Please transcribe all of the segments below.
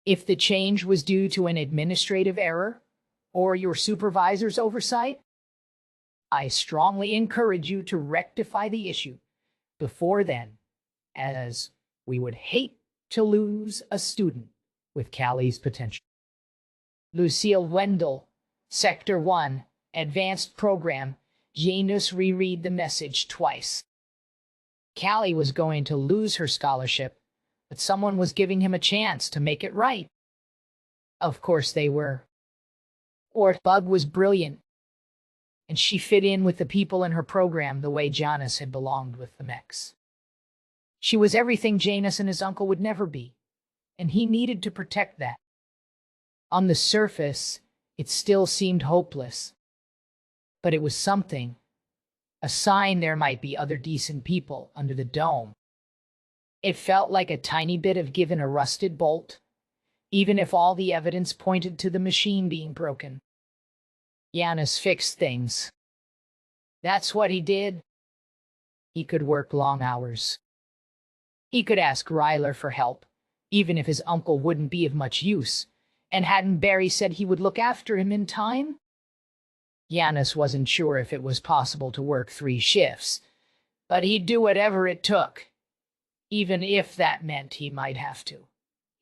If the change was due to an administrative error or your supervisor's oversight, I strongly encourage you to rectify the issue before then, as we would hate to lose a student with Callie's potential. Lucille Wendell, Sector 1, Advanced Program. Janus reread the message twice. Callie was going to lose her scholarship, but someone was giving him a chance to make it right. Of course they were. Bug was brilliant, and she fit in with the people in her program the way Janus had belonged with the mechs. She was everything Janus and his uncle would never be, and he needed to protect that. On the surface, it still seemed hopeless, but it was something, a sign there might be other decent people under the dome. It felt like a tiny bit of giving a rusted bolt, even if all the evidence pointed to the machine being broken. Janus fixed things. That's what he did. He could work long hours. He could ask Ryler for help, even if his uncle wouldn't be of much use, and hadn't Barry said he would look after him in time? Janus wasn't sure if it was possible to work 3 shifts, but he'd do whatever it took, even if that meant he might have to.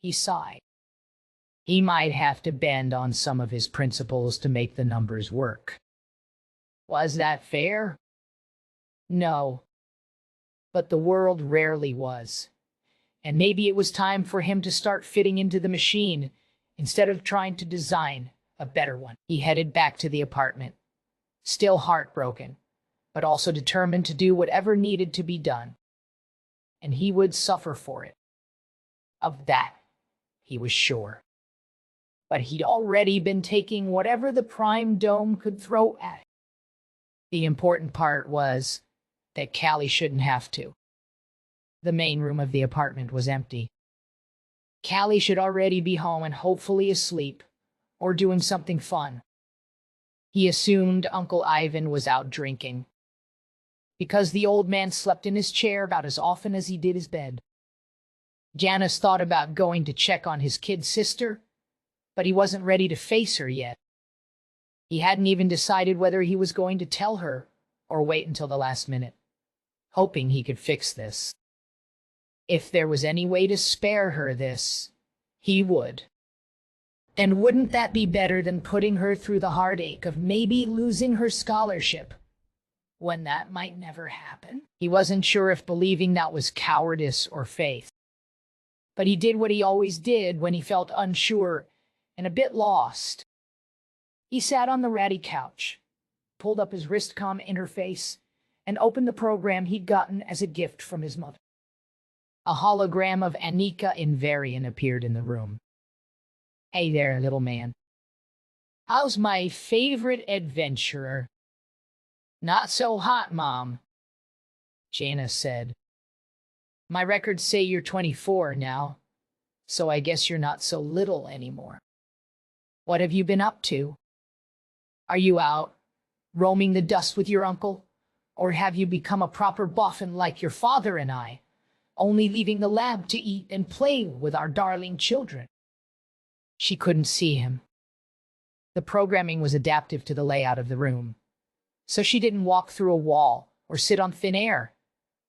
He sighed. He might have to bend on some of his principles to make the numbers work. Was that fair? No. But the world rarely was, and maybe it was time for him to start fitting into the machine instead of trying to design a better one. He headed back to the apartment, still heartbroken, but also determined to do whatever needed to be done. And he would suffer for it. Of that, he was sure. But he'd already been taking whatever the Prime Dome could throw at him. The important part was that Callie shouldn't have to. The main room of the apartment was empty. Callie should already be home and hopefully asleep, or doing something fun. He assumed Uncle Ivan was out drinking, because the old man slept in his chair about as often as he did his bed. Janus thought about going to check on his kid sister, but he wasn't ready to face her yet. He hadn't even decided whether he was going to tell her or wait until the last minute, hoping he could fix this. If there was any way to spare her this, he would. And wouldn't that be better than putting her through the heartache of maybe losing her scholarship, when that might never happen? He wasn't sure if believing that was cowardice or faith. But he did what he always did when he felt unsure and a bit lost. He sat on the ratty couch, pulled up his wristcom interface, and opened the program he'd gotten as a gift from his mother. A hologram of Janus Invarian appeared in the room. Hey there, little man. How's my favorite adventurer? Not so hot, Mom, Janus said. My records say you're 24 now, so I guess you're not so little anymore. What have you been up to? Are you out, roaming the dust with your uncle? Or have you become a proper boffin like your father and I, only leaving the lab to eat and play with our darling children? She couldn't see him. The programming was adaptive to the layout of the room, so she didn't walk through a wall or sit on thin air.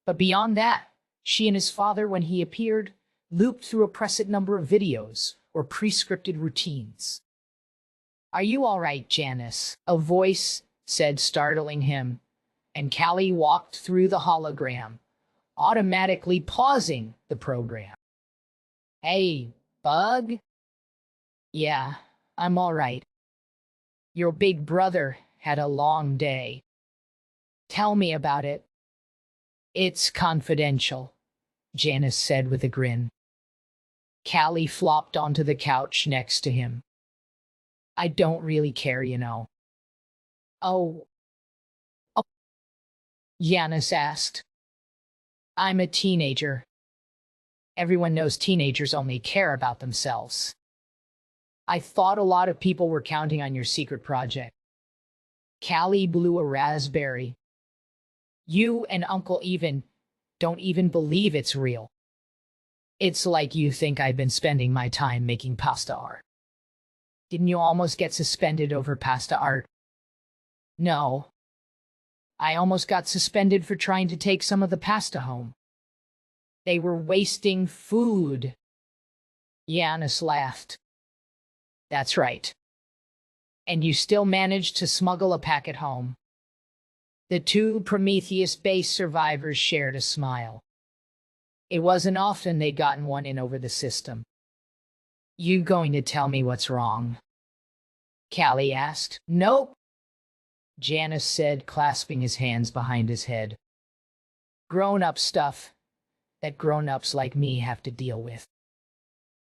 But beyond that, she and his father, when he appeared, looped through a preset number of videos or pre-scripted routines. Are you all right, Janus? A voice said, startling him, and Callie walked through the hologram, automatically pausing the program. Hey, Bug? Yeah, I'm all right. Your big brother had a long day. Tell me about it. It's confidential, Janus said with a grin. Callie flopped onto the couch next to him. I don't really care, you know. Oh, Janus asked. I'm a teenager. Everyone knows teenagers only care about themselves. I thought a lot of people were counting on your secret project. Callie blew a raspberry. You and Uncle Even don't even believe it's real. It's like you think I've been spending my time making pasta art. Didn't you almost get suspended over pasta art? No. I almost got suspended for trying to take some of the pasta home. They were wasting food. Janus laughed. That's right. And you still managed to smuggle a packet home. The two Prometheus base survivors shared a smile. It wasn't often they'd gotten one in over the system. You going to tell me what's wrong? Callie asked. Nope, Janus said, clasping his hands behind his head. Grown-up stuff that grown-ups like me have to deal with.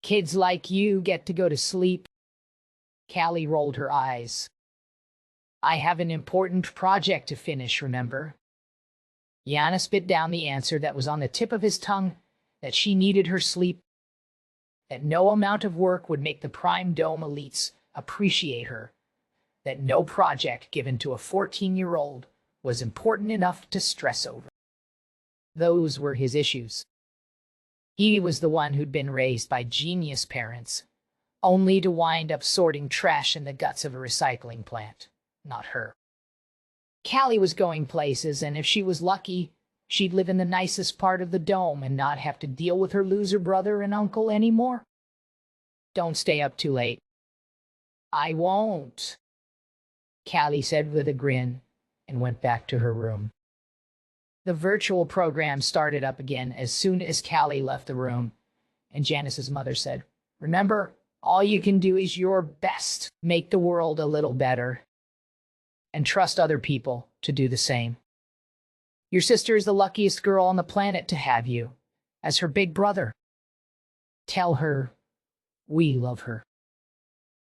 Kids like you get to go to sleep. Callie rolled her eyes. I have an important project to finish, remember? Janus bit down the answer that was on the tip of his tongue, that she needed her sleep, that no amount of work would make the Prime Dome elites appreciate her, that no project given to a 14-year-old was important enough to stress over. Those were his issues. He was the one who'd been raised by genius parents, only to wind up sorting trash in the guts of a recycling plant, not her. Callie was going places, and if she was lucky, she'd live in the nicest part of the dome and not have to deal with her loser brother and uncle anymore. Don't stay up too late. I won't, Callie said with a grin, and went back to her room. The virtual program started up again as soon as Callie left the room, and Janus's mother said, Remember, all you can do is your best. Make the world a little better. And trust other people to do the same. Your sister is the luckiest girl on the planet to have you as her big brother. Tell her we love her.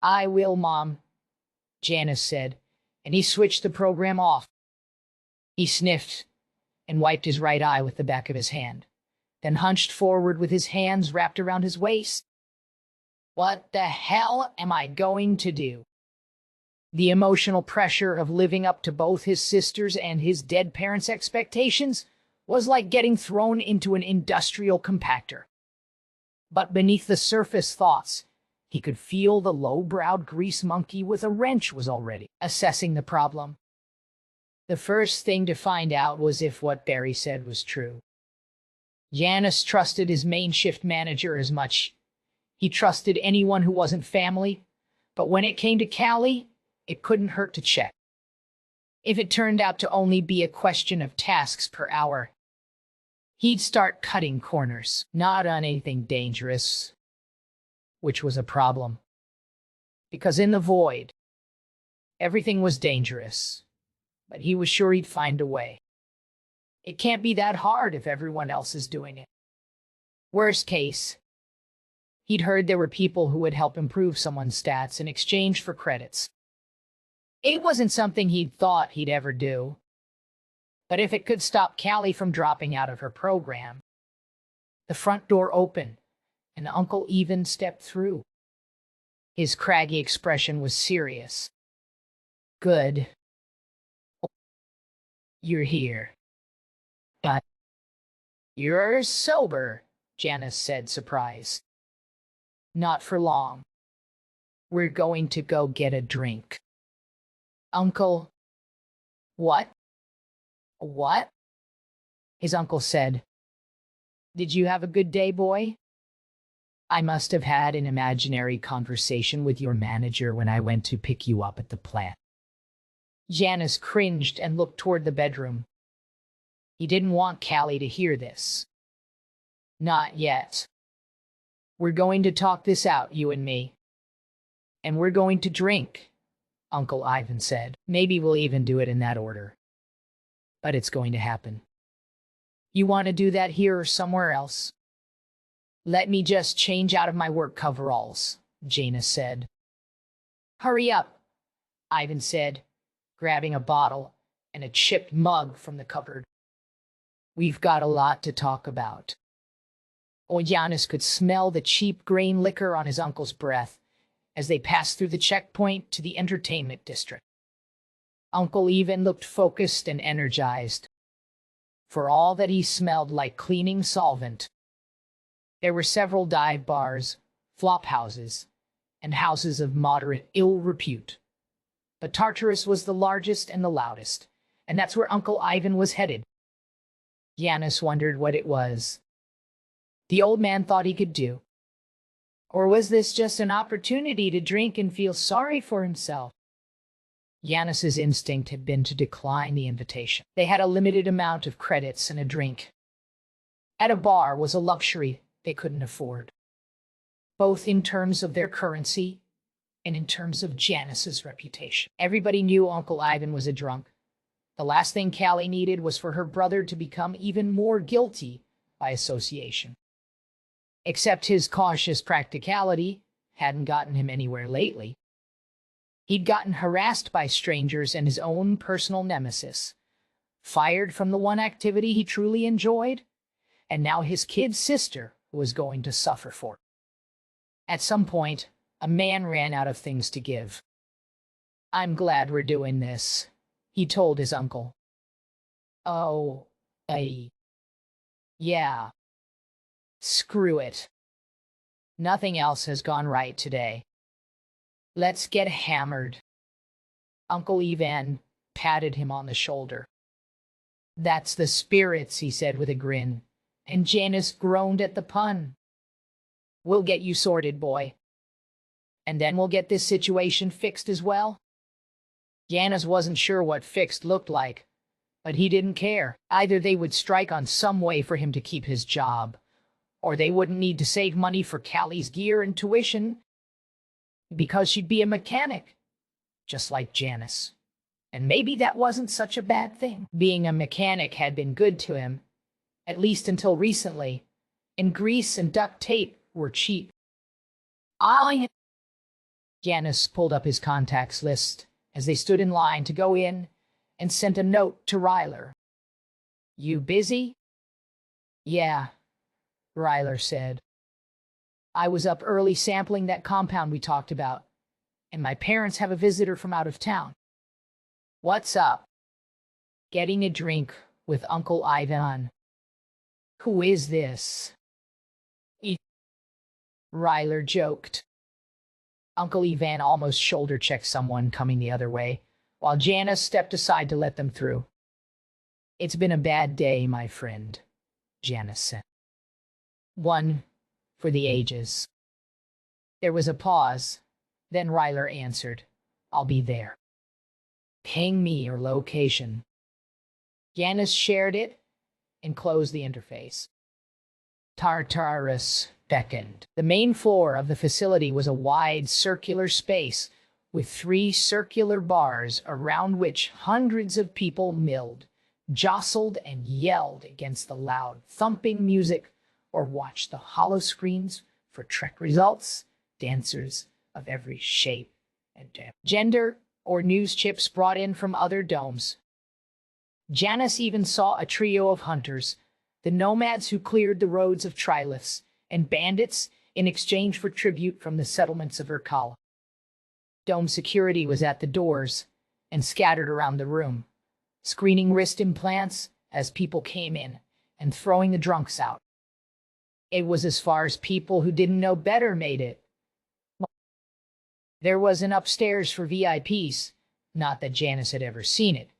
I will, Mom, Janus said, and he switched the program off. He sniffed and wiped his right eye with the back of his hand, then hunched forward with his hands wrapped around his waist. What the hell am I going to do? The emotional pressure of living up to both his sister's and his dead parents' expectations was like getting thrown into an industrial compactor. But beneath the surface thoughts, he could feel the low-browed grease monkey with a wrench was already assessing the problem. The first thing to find out was if what Barry said was true. Janus trusted his main shift manager as much. He trusted anyone who wasn't family, but when it came to Callie, it couldn't hurt to check. If it turned out to only be a question of tasks per hour, he'd start cutting corners, not on anything dangerous, which was a problem. Because in the void, everything was dangerous, but he was sure he'd find a way. It can't be that hard if everyone else is doing it. Worst case, he'd heard there were people who would help improve someone's stats in exchange for credits. It wasn't something he'd thought he'd ever do. But if it could stop Callie from dropping out of her program. The front door opened, and Uncle Even stepped through. His craggy expression was serious. Good. You're here. But you're sober, Janus said, surprised. Not for long. We're going to go get a drink. Uncle. What? What? His uncle said. Did you have a good day, boy? I must have had an imaginary conversation with your manager when I went to pick you up at the plant. Janus cringed and looked toward the bedroom. He didn't want Callie to hear this. Not yet. We're going to talk this out, you and me. And we're going to drink, Uncle Ivan said. Maybe we'll even do it in that order. But it's going to happen. You want to do that here or somewhere else? Let me just change out of my work coveralls, Janus said. Hurry up, Ivan said, grabbing a bottle and a chipped mug from the cupboard. We've got a lot to talk about. Janus could smell the cheap grain liquor on his uncle's breath as they passed through the checkpoint to the entertainment district. Uncle Even looked focused and energized, for all that he smelled like cleaning solvent. There were several dive bars, flop houses, and houses of moderate ill repute. But Tartarus was the largest and the loudest, and that's where Uncle Ivan was headed. Janus wondered what it was the old man thought he could do. Or was this just an opportunity to drink and feel sorry for himself? Janus's instinct had been to decline the invitation. They had a limited amount of credits and a drink. At a bar was a luxury they couldn't afford, both in terms of their currency and in terms of Janus's reputation. Everybody knew Uncle Ivan was a drunk. The last thing Callie needed was for her brother to become even more guilty by association. Except his cautious practicality hadn't gotten him anywhere lately. He'd gotten harassed by strangers and his own personal nemesis, fired from the one activity he truly enjoyed, and now his kid sister was going to suffer for it. At some point, a man ran out of things to give. "I'm glad we're doing this," he told his uncle. "Oh, yeah. Screw it. Nothing else has gone right today. Let's get hammered." Uncle Ivan patted him on the shoulder. "That's the spirits," he said with a grin, and Janus groaned at the pun. "We'll get you sorted, boy. And then we'll get this situation fixed as well." Janus wasn't sure what fixed looked like, but he didn't care. Either they would strike on some way for him to keep his job, or they wouldn't need to save money for Callie's gear and tuition, because she'd be a mechanic, just like Janus. And maybe that wasn't such a bad thing. Being a mechanic had been good to him, at least until recently, and grease and duct tape were cheap. Janus pulled up his contacts list as they stood in line to go in and sent a note to Ryler. "You busy?" "Yeah," Ryler said. "I was up early sampling that compound we talked about, and my parents have a visitor from out of town." "What's up?" "Getting a drink with Uncle Ivan." "Who is this?" Ryler joked. Uncle Ivan almost shoulder-checked someone coming the other way, while Janus stepped aside to let them through. "It's been a bad day, my friend," Janus said. "One for the ages." There was a pause. Then Ryler answered, "I'll be there. Ping me your location." Janus shared it and closed the interface. Tartarus beckoned. The main floor of the facility was a wide circular space with 3 circular bars around which hundreds of people milled, jostled, and yelled against the loud, thumping music or watched the hollow screens for Trek results, dancers of every shape and gender, or news chips brought in from other domes. Janus even saw a trio of hunters, the nomads who cleared the roads of triliths, and bandits in exchange for tribute from the settlements of Irkalla. Dome security was at the doors and scattered around the room, screening wrist implants as people came in and throwing the drunks out. It was as far as people who didn't know better made it. There was an upstairs for VIPs, not that Janus had ever seen it,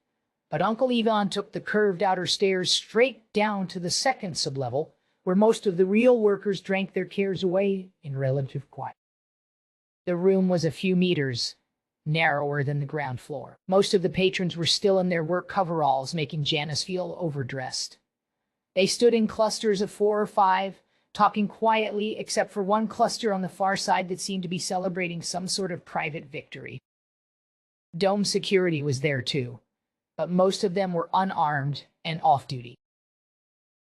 but Uncle Ivan took the curved outer stairs straight down to the second sublevel, where most of the real workers drank their cares away in relative quiet. The room was a few meters narrower than the ground floor. Most of the patrons were still in their work coveralls, making Janus feel overdressed. They stood in clusters of 4 or 5, talking quietly, except for one cluster on the far side that seemed to be celebrating some sort of private victory. Dome security was there too, but most of them were unarmed and off-duty.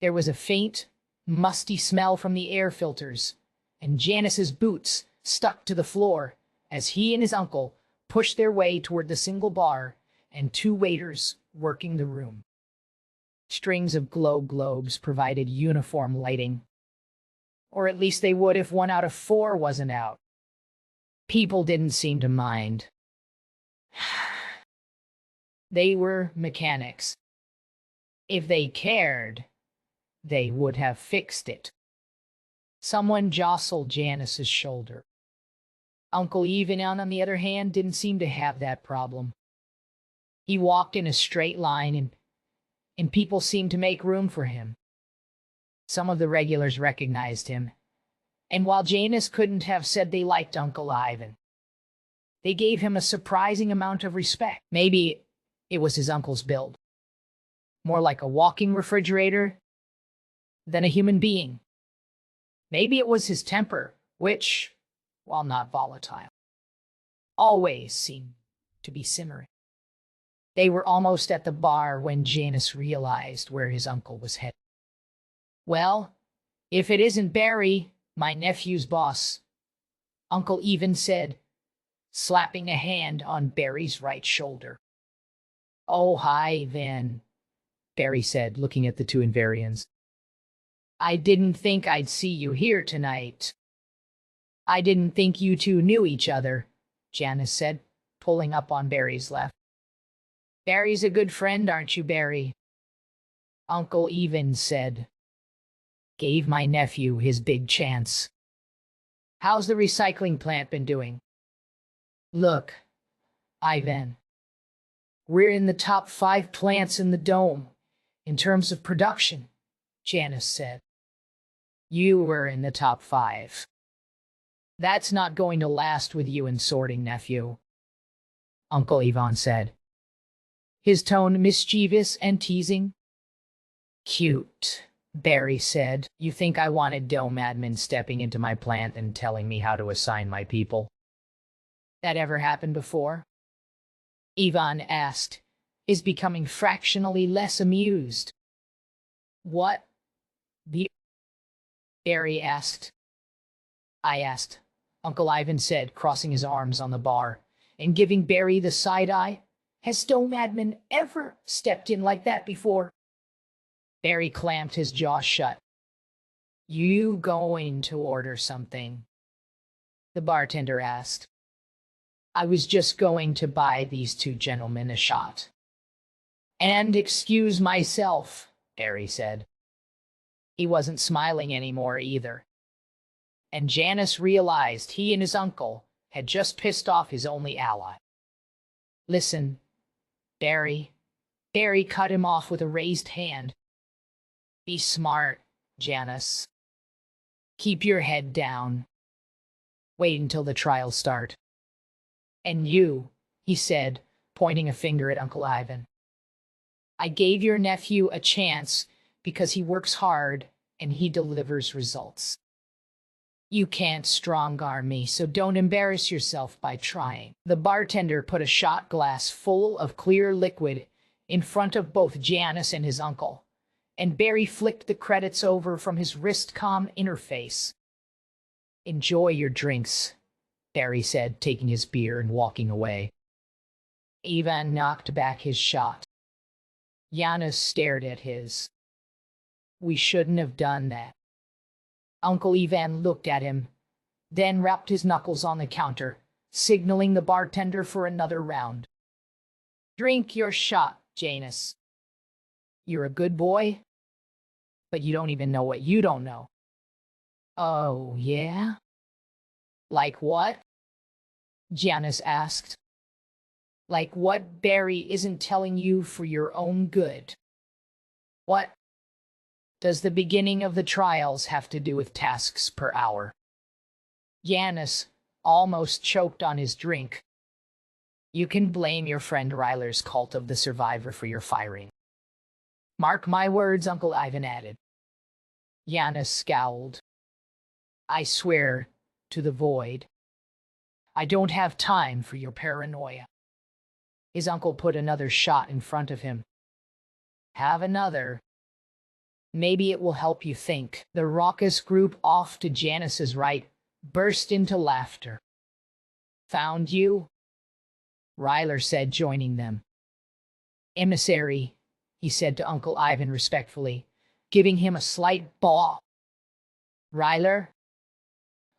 There was a faint, musty smell from the air filters, and Janus's boots stuck to the floor as he and his uncle pushed their way toward the single bar and 2 waiters working the room. Strings of glow globes provided uniform lighting. Or at least they would if 1 out of 4 wasn't out. People didn't seem to mind. They were mechanics. If they cared, they would have fixed it. Someone jostled Janus's shoulder. Uncle Ivan, on the other hand, didn't seem to have that problem. He walked in a straight line, and people seemed to make room for him. Some of the regulars recognized him, and while Janus couldn't have said they liked Uncle Ivan, they gave him a surprising amount of respect. Maybe it was his uncle's build, more like a walking refrigerator than a human being. Maybe it was his temper, which, while not volatile, always seemed to be simmering. They were almost at the bar when Janus realized where his uncle was headed. "Well, if it isn't Barry, my nephew's boss," Uncle Ivan said, slapping a hand on Barry's right shoulder. "Oh, hi, Van," Barry said, looking at the two Invarians. "I didn't think I'd see you here tonight." "I didn't think you two knew each other," Janus said, pulling up on Barry's left. "Barry's a good friend, aren't you, Barry?" Uncle Ivan said. "Gave my nephew his big chance." "How's the recycling plant been doing?" "Look, Ivan, we're in the top 5 plants in the dome in terms of production," Janus said. "You were in the top 5. That's not going to last with you in sorting, nephew," Uncle Ivan said, his tone mischievous and teasing. "Cute," Barry said. "You think I wanted dome admin stepping into my plant and telling me how to assign my people?" "That ever happened before?" Ivan asked, is becoming fractionally less amused. "What? Barry asked. "I asked," Uncle Ivan said, crossing his arms on the bar and giving Barry the side eye. "Has dome admin ever stepped in like that before?" Barry clamped his jaw shut. "You going to order something?" the bartender asked. "I was just going to buy these two gentlemen a shot." "And excuse myself," Barry said. He wasn't smiling anymore either. And Janus realized he and his uncle had just pissed off his only ally. "Listen, Barry." Barry cut him off with a raised hand. "Be smart, Janus. Keep your head down. Wait until the trials start. And you," he said, pointing a finger at Uncle Ivan. "I gave your nephew a chance because he works hard and he delivers results. You can't strong-arm me, so don't embarrass yourself by trying." The bartender put a shot glass full of clear liquid in front of both Janus and his uncle, and Barry flicked the credits over from his wrist-com interface. "Enjoy your drinks," Barry said, taking his beer and walking away. Ivan knocked back his shot. Janus stared at his. "We shouldn't have done that." Uncle Ivan looked at him, then rapped his knuckles on the counter, signaling the bartender for another round. "Drink your shot, Janus. You're a good boy, but you don't even know what you don't know." "Oh, yeah? Like what?" Janus asked. "Like what Barry isn't telling you for your own good." "What does the beginning of the trials have to do with tasks per hour?" Janus almost choked on his drink. "You can blame your friend Ryler's cult of the survivor for your firing. Mark my words," Uncle Ivan added. Janus scowled. "I swear to the void, I don't have time for your paranoia." His uncle put another shot in front of him. "Have another. Maybe it will help you think." The raucous group off to Janus's right burst into laughter. "Found you?" Ryler said, joining them. "Emissary," he said to Uncle Ivan respectfully, giving him a slight bow. "Ryler?"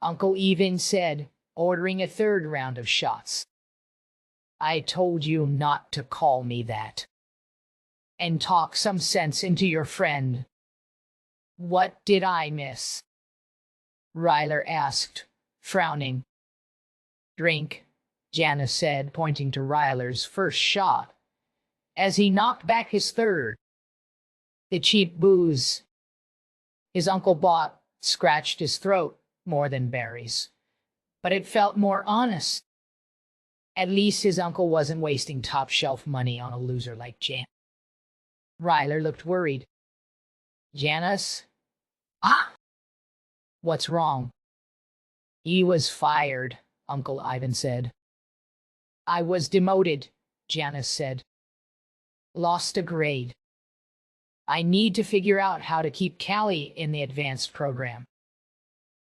Uncle Ivan said, ordering a third round of shots. "I told you not to call me that. And talk some sense into your friend." "What did I miss?" Ryler asked, frowning. Drink, Janus said, pointing to Ryler's first shot, as he knocked back his third. The cheap booze his uncle bought scratched his throat more than berries, but it felt more honest. At least his uncle wasn't wasting top-shelf money on a loser like Jan. Ryler looked worried. Janus? Ah! What's wrong? He was fired, Uncle Ivan said. I was demoted, Janus said. Lost a grade. I need to figure out how to keep Callie in the advanced program.